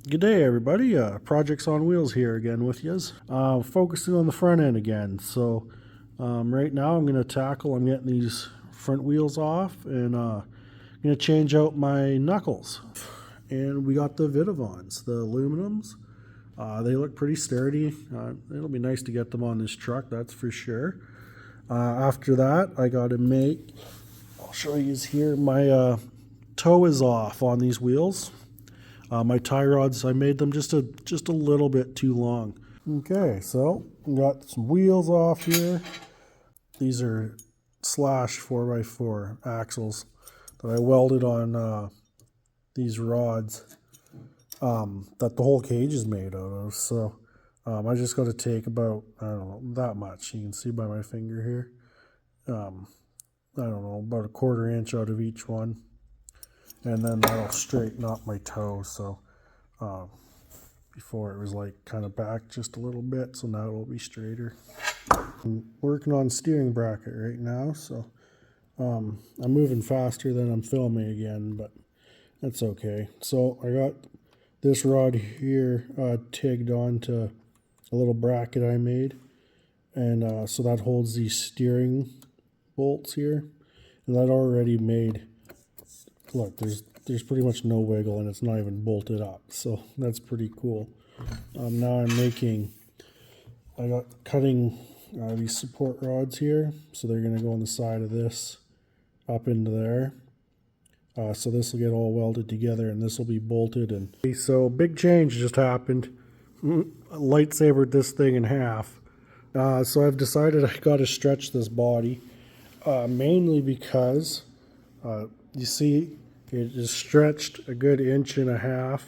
Good day, everybody. Projects on Wheels here again with yous. Focusing on the front end again. So right now I'm I'm getting these front wheels off and I'm going to change out my knuckles. And we got the Vitavons, the aluminums. They look pretty sturdy. It'll be nice to get them on this truck, that's for sure. After that, I got to I'll show you here, my toe is off on these wheels. My tie rods, I made them just a little bit too long. Okay, so we got some wheels off here. These are slash 4x4 axles that I welded on these rods that the whole cage is made out of. So I just got to take about, I don't know, that much. You can see by my finger here. I don't know, about a 1/4 inch out of each one. And then that'll straighten up my toe. So before it was like kind of back just a little bit, so now it'll be straighter. I'm working on steering bracket right now, so I'm moving faster than I'm filming again, but that's okay. So I got this rod here tagged onto a little bracket I made, and so that holds these steering bolts here, and that already made, look, there's pretty much no wiggle and it's not even bolted up, so that's pretty cool. Now I got cutting these support rods here, so they're going to go on the side of this up into there. So this will get all welded together and this will be bolted. And so big change just happened. Lightsabered this thing in half. So I've decided I got to stretch this body, mainly because you see it is stretched a good 1.5 inches,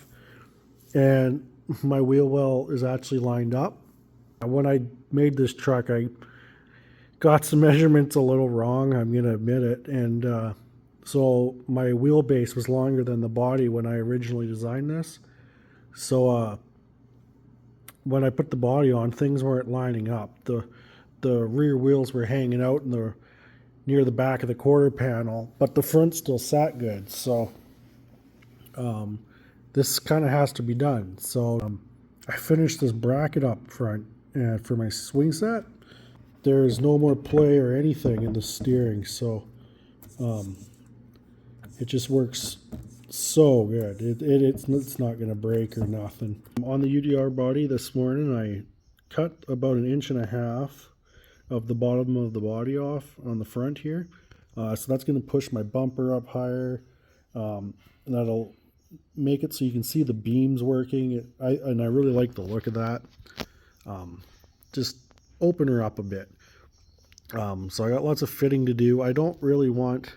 and my wheel well is actually lined up. When I made this truck, I got some measurements a little wrong, I'm going to admit it, and so my wheelbase was longer than the body when I originally designed this. So when I put the body on, things weren't lining up. The rear wheels were hanging out in near the back of the quarter panel, but the front still sat good. So this kind of has to be done. So I finished this bracket up front, and for my swing set, there is no more play or anything in the steering. So it just works so good. It's not going to break or nothing. On the UDR body this morning, I cut about 1.5 inches of the bottom of the body off on the front here. So that's going to push my bumper up higher. And that'll make it so you can see the beams working. And I really like the look of that. Just open her up a bit. So I got lots of fitting to do. I don't really want,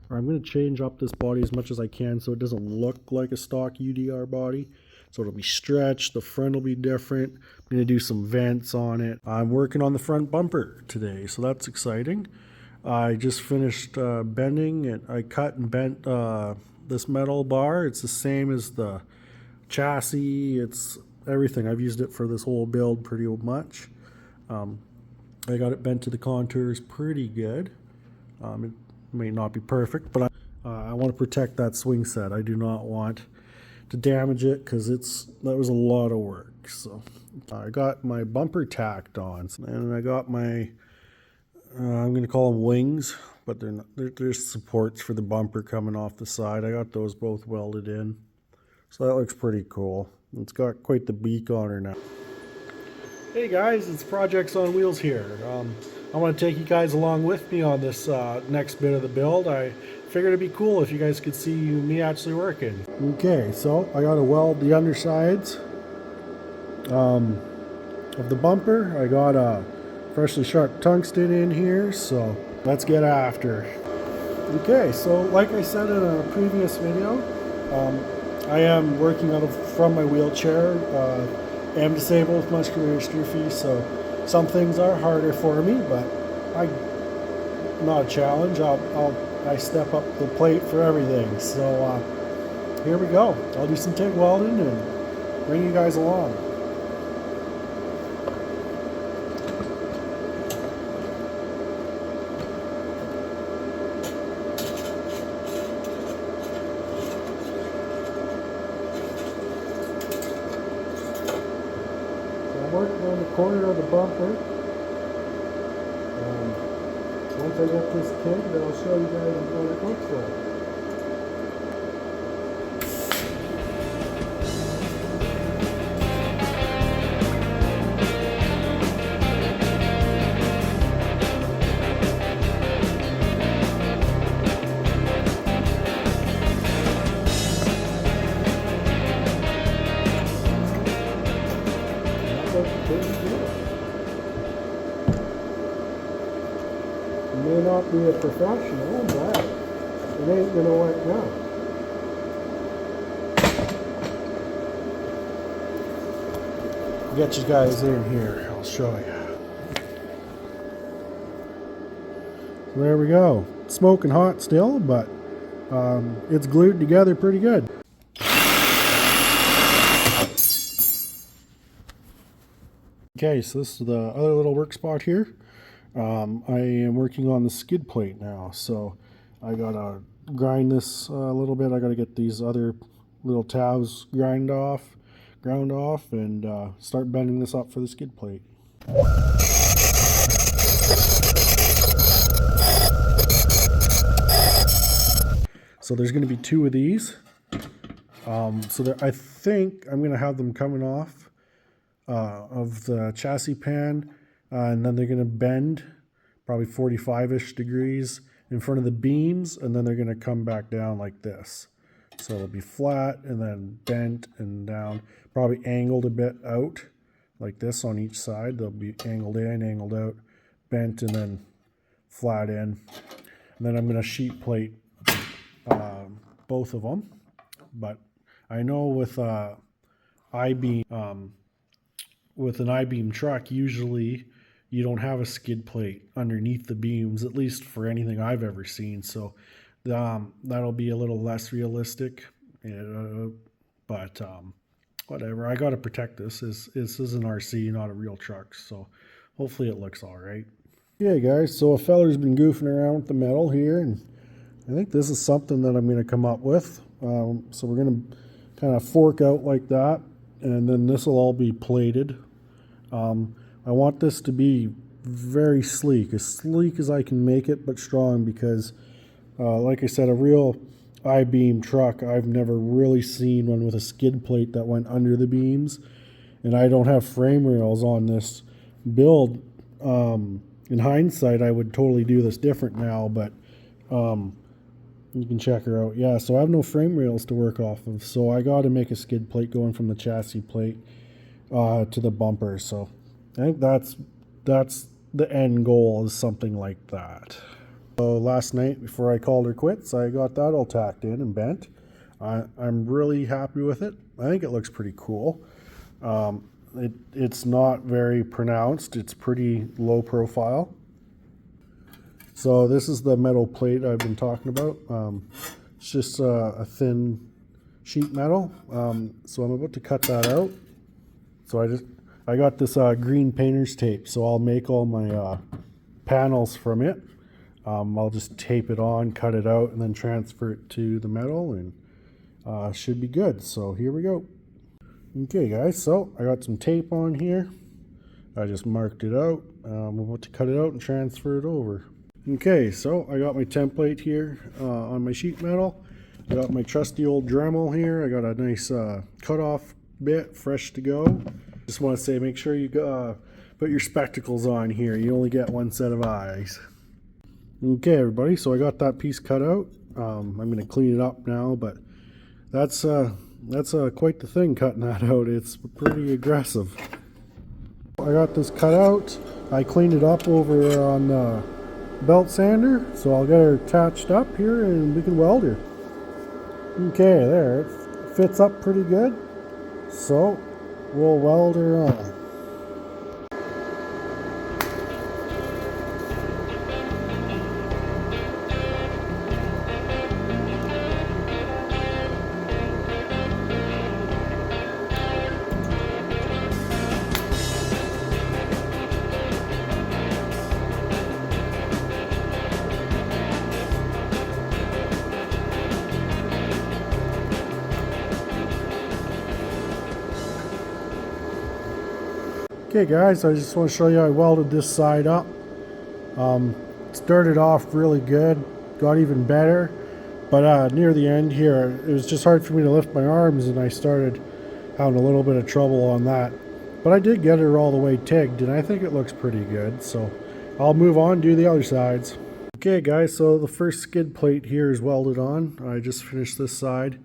or I'm going to change up this body as much as I can so it doesn't look like a stock UDR body. So it'll be stretched, the front will be different. I'm going to do some vents on it. I'm working on the front bumper today, so that's exciting. I just finished bending it. I cut and bent this metal bar. It's the same as the chassis. It's everything. I've used it for this whole build pretty much. I got it bent to the contours pretty good. It may not be perfect, but I want to protect that swing set. I do not want to damage it because that was a lot of work. So I got my bumper tacked on, and I got my I'm going to call them wings, but they're not. There's supports for the bumper coming off the side. I got those both welded in, so that looks pretty cool. It's got quite the beak on her now. Hey guys, it's Projects on Wheels here. I want to take you guys along with me on this next bit of the build. I figured it'd be cool if you guys could see me actually working. Okay, so I got to weld the undersides of the bumper. I got a freshly sharp tungsten in here, so let's get after. Okay, so like I said in a previous video, I am working from my wheelchair. I am disabled with muscular dystrophy, so some things are harder for me, but not a challenge. I step up the plate for everything. So here we go. I'll do some TIG welding and bring you guys along. working on the corner of the bumper. Once I get this kit, then I'll show you guys what it looks like. You may not be a professional, but it ain't gonna work now. Get you guys in here, I'll show you. So there we go. It's smoking hot still, but it's glued together pretty good. Okay, so this is the other little work spot here. I am working on the skid plate now, so I gotta grind this a little bit. I gotta get these other little tabs ground off, and start bending this up for the skid plate. So there's going to be 2 of these. I think I'm going to have them coming off of the chassis pan, and then they're going to bend probably 45-ish degrees in front of the beams, and then they're going to come back down like this. So it'll be flat and then bent and down, probably angled a bit out like this on each side. They'll be angled in, angled out, bent, and then flat in. And then I'm going to sheet plate both of them. But I know with I-beam, with an I-beam truck, usually you don't have a skid plate underneath the beams, at least for anything I've ever seen. So that'll be a little less realistic, but whatever. I got to protect this. This is an RC, not a real truck, so hopefully it looks all right. Yeah, guys, so a feller's been goofing around with the metal here, and I think this is something that I'm going to come up with. So we're going to kind of fork out like that, and then this will all be plated. I want this to be very sleek as I can make it, but strong, because like I said, a real I-beam truck, I've never really seen one with a skid plate that went under the beams, and I don't have frame rails on this build. In hindsight, I would totally do this different now, but you can check her out. Yeah, so I have no frame rails to work off of, so I got to make a skid plate going from the chassis plate to the bumper. So I think that's the end goal, is something like that. So last night, before I called her quits, I got that all tacked in and bent. I'm really happy with it. I think it looks pretty cool. It's not very pronounced. It's pretty low profile. So this is the metal plate I've been talking about. It's just a thin sheet metal. So I'm about to cut that out. So I got this green painter's tape, so I'll make all my panels from it. I'll just tape it on, cut it out, and then transfer it to the metal, and should be good. So here we go. Okay, guys, so I got some tape on here. I just marked it out. I'm about to cut it out and transfer it over. Okay, so I got my template here on my sheet metal. I got my trusty old Dremel here. I got a nice cutoff bit, fresh to go. Just want to say, make sure you put your spectacles on here. You only get one set of eyes. Okay, everybody, so I got that piece cut out. I'm going to clean it up now, but that's quite the thing, cutting that out. It's pretty aggressive. I got this cut out. I cleaned it up over on the belt sander, so I'll get her attached up here and we can weld her. Okay, there, it fits up pretty good, so we'll weld her on. Okay guys, I just want to show you I welded this side up. Started off really good, got even better, but near the end here it was just hard for me to lift my arms and I started having a little bit of trouble on that. But I did get her all the way tigged and I think it looks pretty good, so I'll move on and do the other sides. Okay guys, so the first skid plate here is welded on. I just finished this side.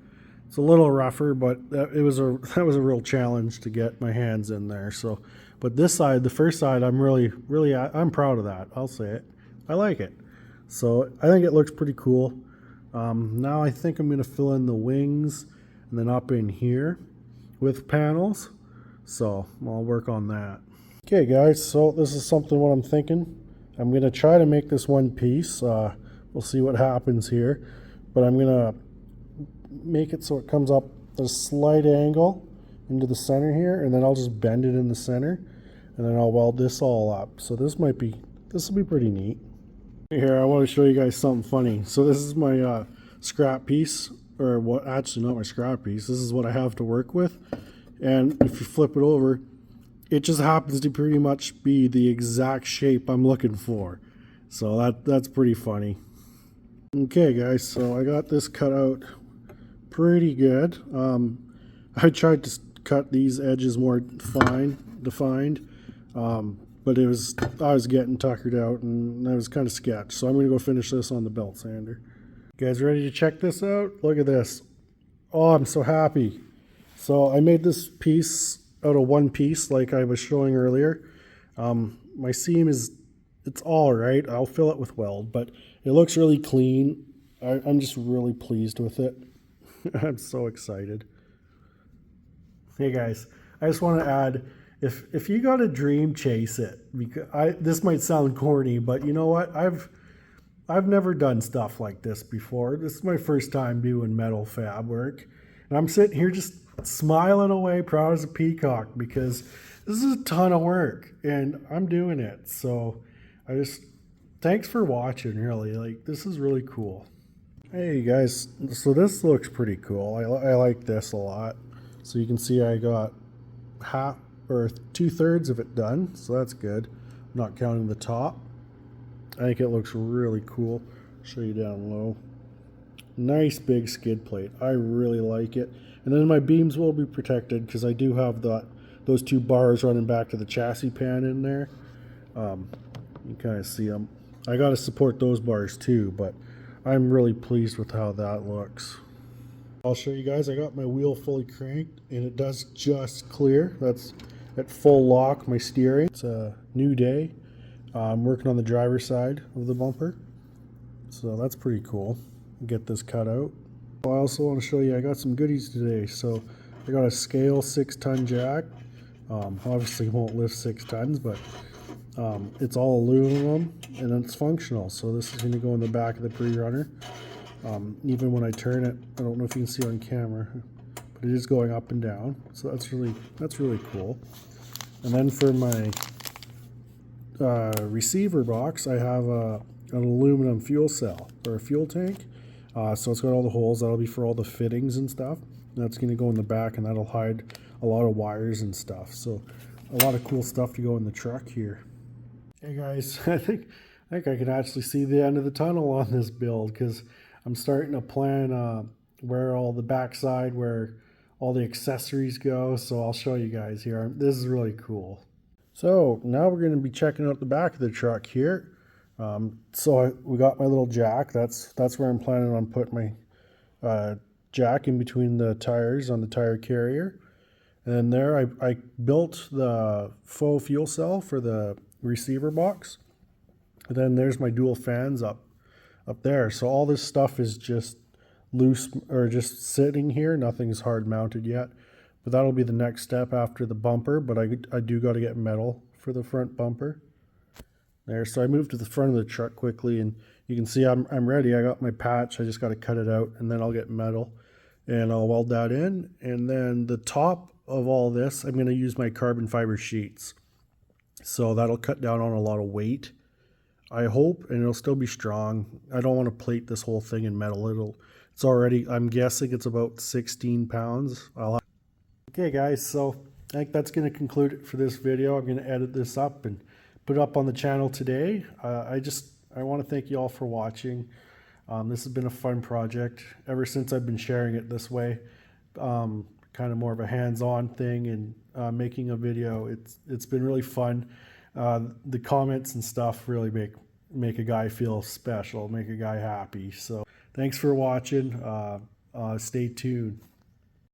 It's a little rougher, but that was a real challenge to get my hands in there. So, but this side, the first side, I'm I'm proud of that. I'll say it. I like it. So I think it looks pretty cool. Now I think I'm going to fill in the wings and then up in here with panels. So I'll work on that. Okay guys, so this is something what I'm thinking. I'm going to try to make this one piece. We'll see what happens here. But I'm going to make it so it comes up at a slight angle into the center here, and then I'll just bend it in the center, and then I'll weld this all up. So this will be pretty neat. Here, I want to show you guys something funny. So this is my scrap piece, or what? Actually, not my scrap piece. This is what I have to work with, and if you flip it over, it just happens to pretty much be the exact shape I'm looking for. So that's pretty funny. Okay guys, so I got this cut out pretty good. I tried to cut these edges more defined, but I was getting tuckered out and I was kind of sketched. So I'm going to go finish this on the belt sander. You guys ready to check this out? Look at this. Oh, I'm so happy. So I made this piece out of one piece like I was showing earlier. My seam it's all right. I'll fill it with weld, but it looks really clean. I'm just really pleased with it. I'm so excited. Hey guys, I just want to add, if you got a dream, chase it. Because this might sound corny, but you know what? I've never done stuff like this before. This is my first time doing metal fab work, and I'm sitting here just smiling away, proud as a peacock, because this is a ton of work and I'm doing it. So thanks for watching. Really, like, this is really cool. Hey guys, so this looks pretty cool. I like this a lot. So you can see I got half or 2/3 of it done, so that's good. I'm not counting the top. I think it looks really cool. Show you down low. Nice big skid plate. I really like it. And then my beams will be protected because I do have those two bars running back to the chassis pan in there. You kind of see them. I got to support those bars too, but I'm really pleased with how that looks. I'll show you guys. I got my wheel fully cranked and it does just clear. That's at full lock, my steering. It's a new day. I'm working on the driver's side of the bumper. So that's pretty cool. Get this cut out. I also want to show you I got some goodies today. So I got a scale 6-ton jack. Obviously won't lift 6 tons, but it's all aluminum and it's functional. So this is going to go in the back of the Prerunner. Even when I turn it, I don't know if you can see on camera, but it is going up and down. So that's really cool. And then for my receiver box, I have an aluminum fuel cell or a fuel tank. So it's got all the holes. That'll be for all the fittings and stuff. That's going to go in the back, and that'll hide a lot of wires and stuff. So a lot of cool stuff to go in the truck here. Hey guys, I think I can actually see the end of the tunnel on this build, because I'm starting to plan where all the backside, where all the accessories go. So I'll show you guys here. This is really cool. So now we're going to be checking out the back of the truck here. We got my little jack. That's where I'm planning on putting my jack in between the tires on the tire carrier. And then there I built the faux fuel cell for the receiver box. And then there's my dual fans up there. So all this stuff is just loose or just sitting here. Nothing's hard mounted yet. But that'll be the next step after the bumper. But I do got to get metal for the front bumper. There, so I moved to the front of the truck quickly, and you can see I'm ready. I got my patch. I just got to cut it out, and then I'll get metal, and I'll weld that in. And then the top of all this, I'm going to use my carbon fiber sheets. So that'll cut down on a lot of weight, I hope, and it'll still be strong. I don't want to plate this whole thing in metal. It's already, I'm guessing it's about 16 pounds. Okay guys, so I think that's going to conclude it for this video. I'm going to edit this up and put it up on the channel today. I want to thank you all for watching. This has been a fun project ever since I've been sharing it this way. Kind of more of a hands-on thing, and making a video. It's been really fun. The comments and stuff really make a guy feel special, make a guy happy. So thanks for watching. Stay tuned.